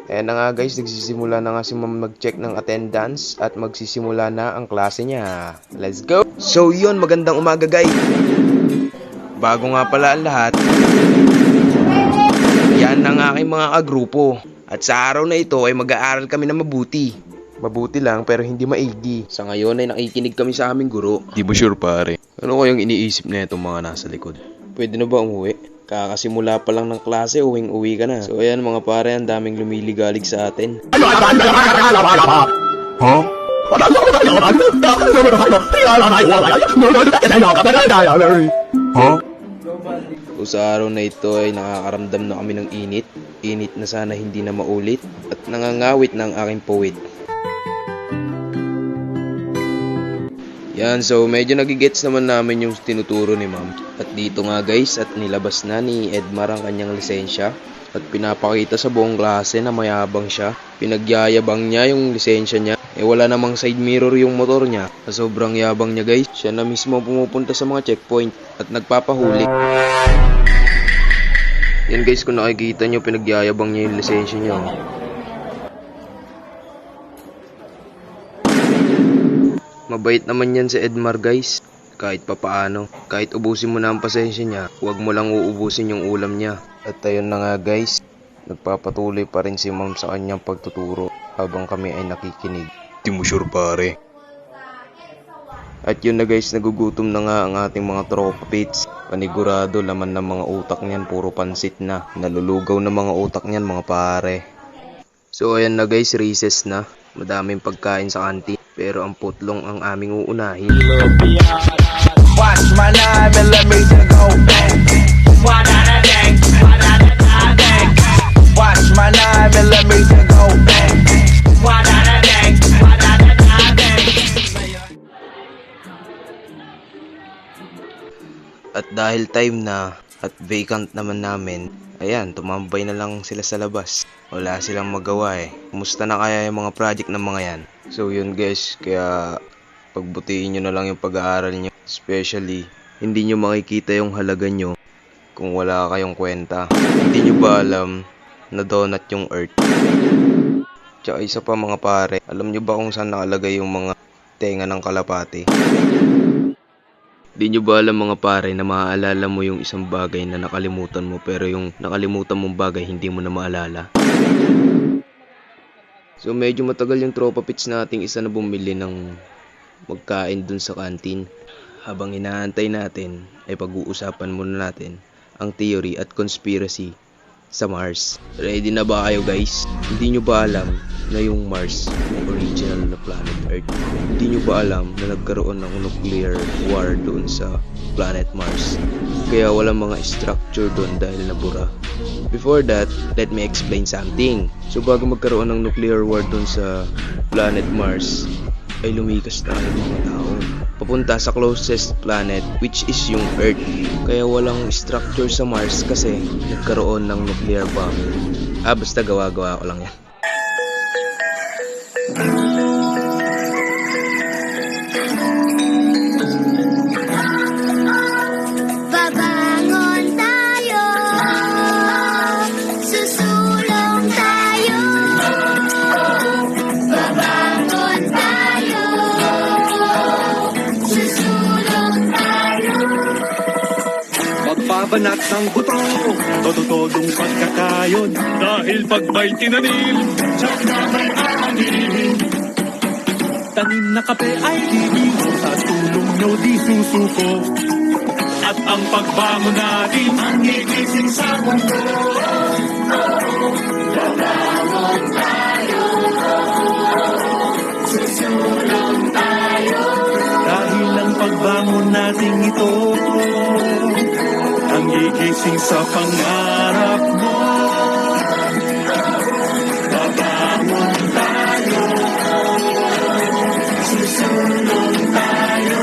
Ayan na nga guys, nagsisimula na nga si ma'am mag-check ng attendance at magsisimula na ang klase niya. Let's go! So yun, magandang umaga guys! Bago nga pala ang lahat, yan ang aking mga kagrupo. At sa araw na ito ay mag-aaral kami na mabuti. Mabuti lang pero hindi maigi. Sa ngayon ay nakikinig kami sa aming guro. Di ba sure pare? Ano kayang iniisip na itong mga nasa likod? Pwede na ba umuwi? Kakasimula pa lang ng klase, uwing-uwi ka na. So ayan mga pare, ang daming lumiligalig sa atin. Huh? Huh? So sa araw na ito ay nakakaramdam na kami ng init. Init na sana hindi na maulit. At nangangawit na ang aking puwit. Yan, so medyo nagigets naman namin yung tinuturo ni ma'am. At dito nga guys, at nilabas na ni Edmar ang kanyang lisensya. At pinapakita sa buong klase na mayabang siya. Pinagyayabang niya yung lisensya niya. Wala namang side mirror yung motor niya. Sa sobrang yabang niya guys, siya na mismo pumupunta sa mga checkpoint at nagpapahuli. Yan guys, kung nakikita nyo, pinagyayabang niya yung lisensya niya. Mabait naman yan si Edmar guys. Kahit papaano, kahit ubusin mo na ang pasensya niya, huwag mo lang uubusin yung ulam niya. At ayun na nga guys, nagpapatuloy pa rin si ma'am sa kanyang pagtuturo habang kami ay nakikinig. Di mo sure pare? At yun na guys, nagugutom na nga ang ating mga tropa pits. Panigurado, laman ng mga utak niyan, puro pansit na. Nalulugaw na mga utak niyan mga pare. So ayan na guys, recess na. Madaming pagkain sa kantin, pero ang putlong ang aming uunahin. Watch my 9mm go bang. Watch my 9mm go bang. At dahil time na at vacant naman namin, ayan, tumambay na lang sila sa labas. Wala silang magawa eh. Kumusta na kaya yung mga project ng mga yan? So yun guys, kaya pagbutiin nyo na lang yung pag-aaral nyo. Especially, hindi nyo makikita yung halaga nyo kung wala kayong kwenta. Hindi nyo ba alam na donut yung earth? Tsaka isa pa mga pare, alam nyo ba kung saan nakalagay yung mga tenga ng kalapati? Di nyo ba alam mga pare na maaalala mo yung isang bagay na nakalimutan mo pero yung nakalimutan mong bagay hindi mo na maalala? So medyo matagal yung tropa pits nating isa na bumili ng magkain dun sa kantin. Habang inaantay natin ay pag-uusapan muna natin ang theory at conspiracy sa Mars. Ready na ba kayo guys? Hindi nyo ba alam na yung Mars, yung original na planet Earth? Hindi nyo ba alam na nagkaroon ng nuclear war doon sa planet Mars? Kaya walang mga structure doon dahil nabura. Before that, let me explain something. So bago magkaroon ng nuclear war doon sa planet Mars, ay lumikas na ang mga tao papunta sa closest planet, which is yung Earth. Kaya walang structure sa Mars kasi nagkaroon ng nuclear bomb. Basta gawa-gawa ko lang yan. Babangon tayo, susulong tayo. Babangon tayo, susulong tayo. Magbabanat ng buto, todo-todong pagkakayon. Dahil pag may tinanim, tiyak na may aanin. Tanim na kape ay di sa tulong nyo di susuko. At ang pagbangon natin ang gigising sa mundo. Babangon tayo, susulong tayo. Dahil ang pagbangon natin ito ang gigising sa pangarap mo. Babangon tayo, Susulong tayo,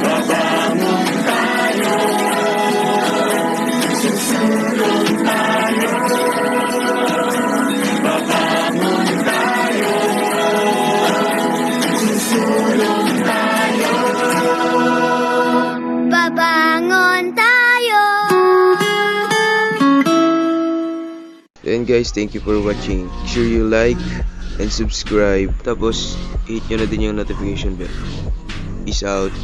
babangon tayo, susulong tayo. babangon tayo. Susulong tayo, babangon tayo. Then guys, thank you for watching. Make sure you like and subscribe. Tapos, hit nyo na din yung notification bell. Peace out.